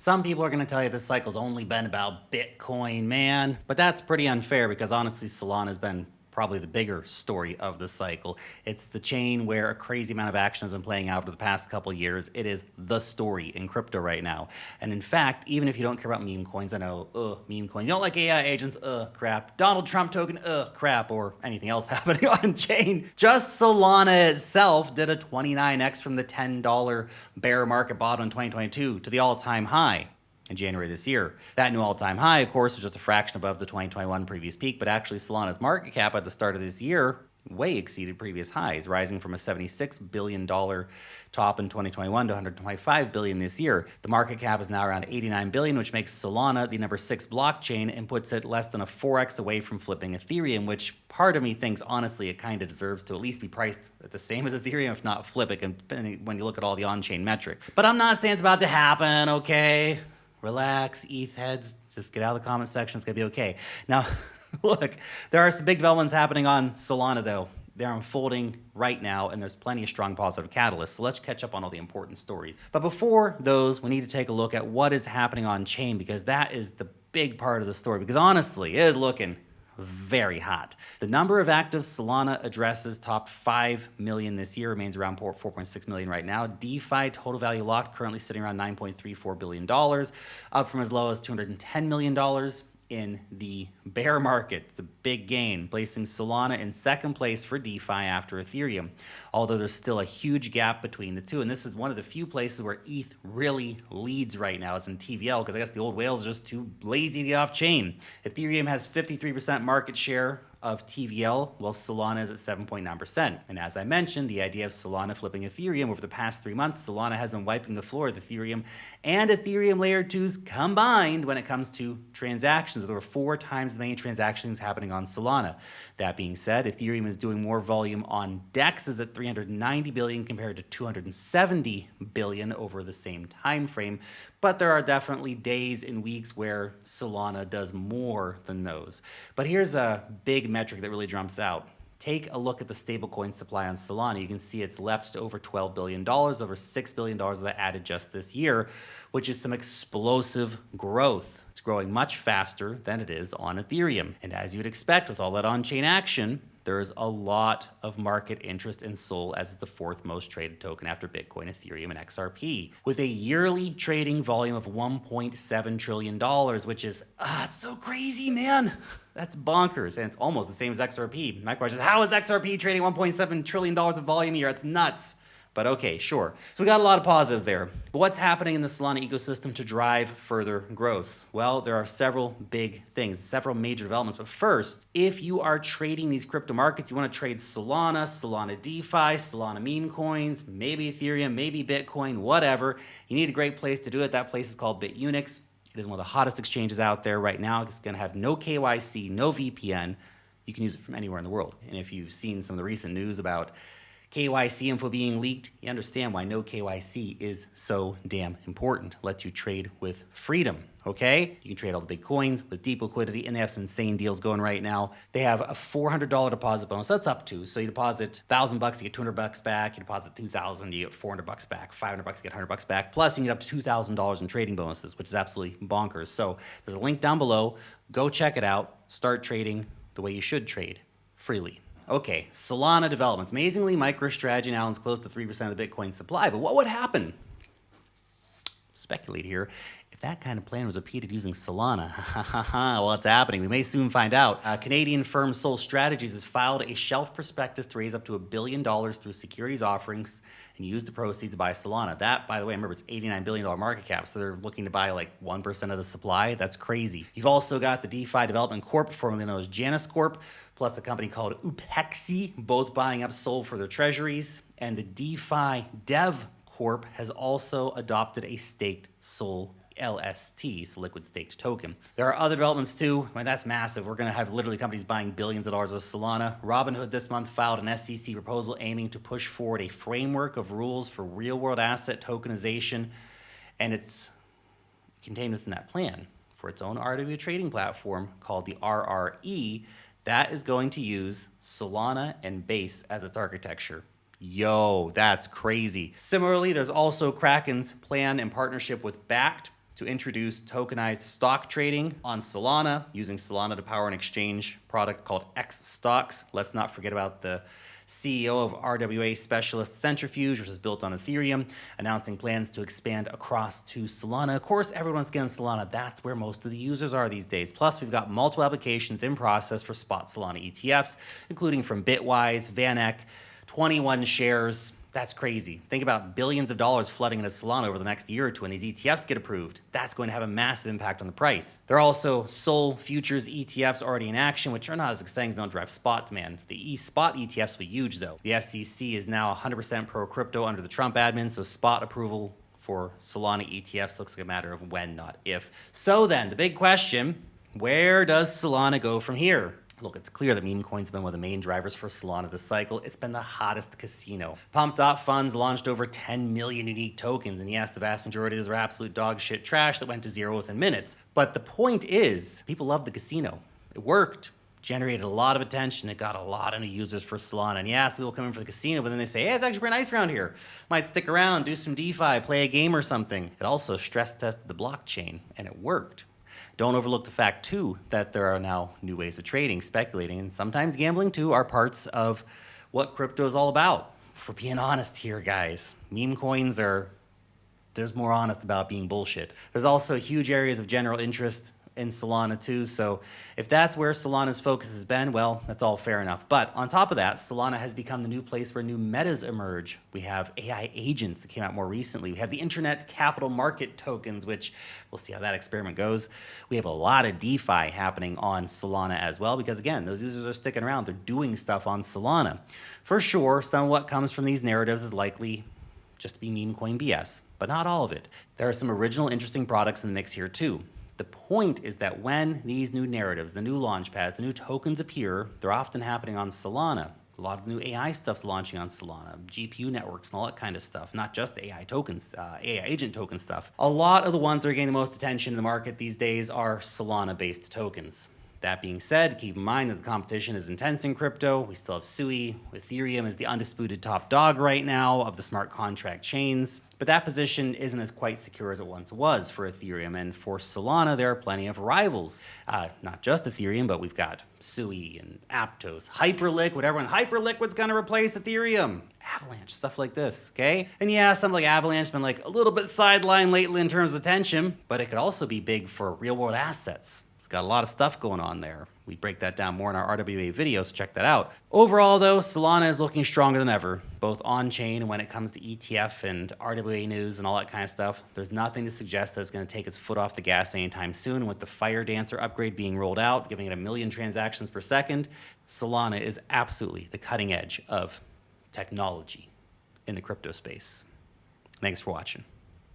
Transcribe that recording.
Some people are going to tell you this cycle's only been about Bitcoin, man. But that's pretty unfair because honestly, Solana has been probably the bigger story of the cycle. It's the chain where a crazy amount of action has been playing out over the past couple years. It is the story in crypto right now. And in fact, even if you don't care about meme coins, I know, meme coins. You don't like AI agents, crap. Donald Trump token, crap, or anything else happening on chain. Just Solana itself did a 29x from the $10 bear market bottom in 2022 to the all-time high in January this year. That new all-time high, of course, was just a fraction above the 2021 previous peak, but actually Solana's market cap at the start of this year way exceeded previous highs, rising from a $76 billion top in 2021 to $125 billion this year. The market cap is now around $89 billion, which makes Solana the number 6 blockchain and puts it less than a 4x away from flipping Ethereum, which part of me thinks, honestly, it kind of deserves to at least be priced at the same as Ethereum, if not flip it, when you look at all the on-chain metrics. But I'm not saying it's about to happen, okay? Relax, ETH heads, just get out of the comment section, it's gonna be okay. Now, look, there are some big developments happening on Solana though. They're unfolding right now and there's plenty of strong positive catalysts. So let's catch up on all the important stories. But before those, we need to take a look at what is happening on chain because that is the big part of the story because honestly, it is looking very hot. The number of active Solana addresses topped 5 million this year, remains around 4.6 million right now. DeFi total value locked currently sitting around $9.34 billion, up from as low as $210 million in the bear market. It's a big gain, placing Solana in second place for DeFi after Ethereum, although there's still a huge gap between the two. And this is one of the few places where ETH really leads right now. It's in TVL, because I guess the old whales are just too lazy to get off chain. Ethereum has 53% market share of TVL, while Solana is at 7.9%. And as I mentioned, the idea of Solana flipping Ethereum over the past 3 months, Solana has been wiping the floor with Ethereum and Ethereum layer 2s combined when it comes to transactions. There were 4 times as many transactions happening on Solana. That being said, Ethereum is doing more volume on DEXs at 390 billion compared to 270 billion over the same time frame. But there are definitely days and weeks where Solana does more than those. But here's a big metric that really jumps out. Take a look at the stablecoin supply on Solana. You can see it's leapt to over $12 billion, over $6 billion of that added just this year, which is some explosive growth. It's growing much faster than it is on Ethereum. And as you'd expect with all that on-chain action, there's a lot of market interest in Sol as the 4th most traded token after Bitcoin, Ethereum, and XRP, with a yearly trading volume of $1.7 trillion, which is, it's so crazy, man. That's bonkers, and it's almost the same as XRP. My question is, how is XRP trading $1.7 trillion of volume a year? It's nuts. But okay, sure. So we got a lot of positives there. But what's happening in the Solana ecosystem to drive further growth? Well, there are several big things, several major developments. But first, if you are trading these crypto markets, you want to trade Solana, Solana DeFi, Solana meme coins, maybe Ethereum, maybe Bitcoin, whatever. You need a great place to do it. That place is called BitUnix. It is one of the hottest exchanges out there right now. It's going to have no KYC, no VPN. You can use it from anywhere in the world. And if you've seen some of the recent news about KYC info being leaked, you understand why no KYC is so damn important. It lets you trade with freedom, okay? You can trade all the big coins with deep liquidity, and they have some insane deals going right now. They have a $400 deposit bonus. That's up to. So you deposit $1,000, you get $200 back. You deposit $2,000, you get $400 back. $500, you get $100 back. Plus, you get up to $2,000 in trading bonuses, which is absolutely bonkers. So there's a link down below. Go check it out. Start trading the way you should trade, freely. Okay, Solana developments. Amazingly, MicroStrategy now owns close to 3% of the Bitcoin supply, but what would happen? Speculate here. If that kind of plan was repeated using Solana, well, it's happening. We may soon find out. Canadian firm Sol Strategies has filed a shelf prospectus to raise up to $1 billion through securities offerings and use the proceeds to buy Solana. That, by the way, remember, it's $89 billion market cap, so they're looking to buy like 1% of the supply. That's crazy. You've also got the DeFi Development Corp, formerly known as Janus Corp, plus a company called ONTAXES, both buying up Sol for their treasuries. And the DeFi Dev Corp has also adopted a staked Sol LST, so liquid staked token. There are other developments too. I mean, that's massive. We're going to have literally companies buying billions of dollars of Solana. Robinhood this month filed an SEC proposal aiming to push forward a framework of rules for real-world asset tokenization, and it's contained within that plan for its own RWA trading platform called the RRE that is going to use Solana and Base as its architecture. Yo, that's crazy. Similarly, there's also Kraken's plan in partnership with Bakkt to introduce tokenized stock trading on Solana, using Solana to power an exchange product called X Stocks. Let's not forget about the CEO of RWA Specialist Centrifuge, which is built on Ethereum, announcing plans to expand across to Solana. Of course, everyone's getting Solana. That's where most of the users are these days. Plus, we've got multiple applications in process for spot Solana ETFs, including from Bitwise, VanEck, 21 shares. That's crazy. Think about billions of dollars flooding into Solana over the next year or two when these ETFs get approved. That's going to have a massive impact on the price. There are also Sol futures ETFs already in action, which are not as exciting as they don't drive spot demand. The spot ETFs will be huge though. The SEC is now 100% pro-crypto under the Trump admin, so spot approval for Solana ETFs looks like a matter of when, not if. So then, the big question, where does Solana go from here? Look, it's clear that Memecoins have been one of the main drivers for Solana this cycle. It's been the hottest casino. Pumped Up funds launched over 10 million unique tokens, and yes, the vast majority of those are absolute dog shit trash that went to zero within minutes. But the point is, people love the casino. It worked, generated a lot of attention, it got a lot of new users for Solana. And yes, people come in for the casino, but then they say, hey, it's actually pretty nice around here. Might stick around, do some DeFi, play a game or something. It also stress tested the blockchain, and it worked. Don't overlook the fact, too, that there are now new ways of trading, speculating, and sometimes gambling, too, are parts of what crypto is all about. For being honest here, guys, meme coins there's more honest about being bullshit. There's also huge areas of general interest in Solana too, so if that's where Solana's focus has been, well, that's all fair enough. But on top of that, Solana has become the new place where new metas emerge. We have AI agents that came out more recently. We have the internet capital market tokens, which we'll see how that experiment goes. We have a lot of DeFi happening on Solana as well, because again, those users are sticking around. They're doing stuff on Solana. For sure, some of what comes from these narratives is likely just to be meme coin BS, but not all of it. There are some original interesting products in the mix here too. The point is that when these new narratives, the new launch pads, the new tokens appear, they're often happening on Solana. A lot of new AI stuff's launching on Solana, GPU networks and all that kind of stuff, not just the AI tokens, AI agent token stuff. A lot of the ones that are getting the most attention in the market these days are Solana-based tokens. That being said, keep in mind that the competition is intense in crypto. We still have Sui. Ethereum is the undisputed top dog right now of the smart contract chains. But that position isn't as quite secure as it once was for Ethereum. And for Solana, there are plenty of rivals. Not just Ethereum, but we've got Sui and Aptos, Hyperliquid. Everyone, Hyperliquid's going to replace Ethereum. Avalanche, stuff like this, okay? And yeah, something like Avalanche has been like a little bit sidelined lately in terms of attention, but it could also be big for real-world assets. It's got a lot of stuff going on there. We break that down more in our RWA video, so check that out. Overall, though, Solana is looking stronger than ever, both on-chain and when it comes to ETF and RWA news and all that kind of stuff. There's nothing to suggest that it's going to take its foot off the gas anytime soon. With the Fire Dancer upgrade being rolled out, giving it 1 million transactions per second, Solana is absolutely the cutting edge of technology in the crypto space. Thanks for watching.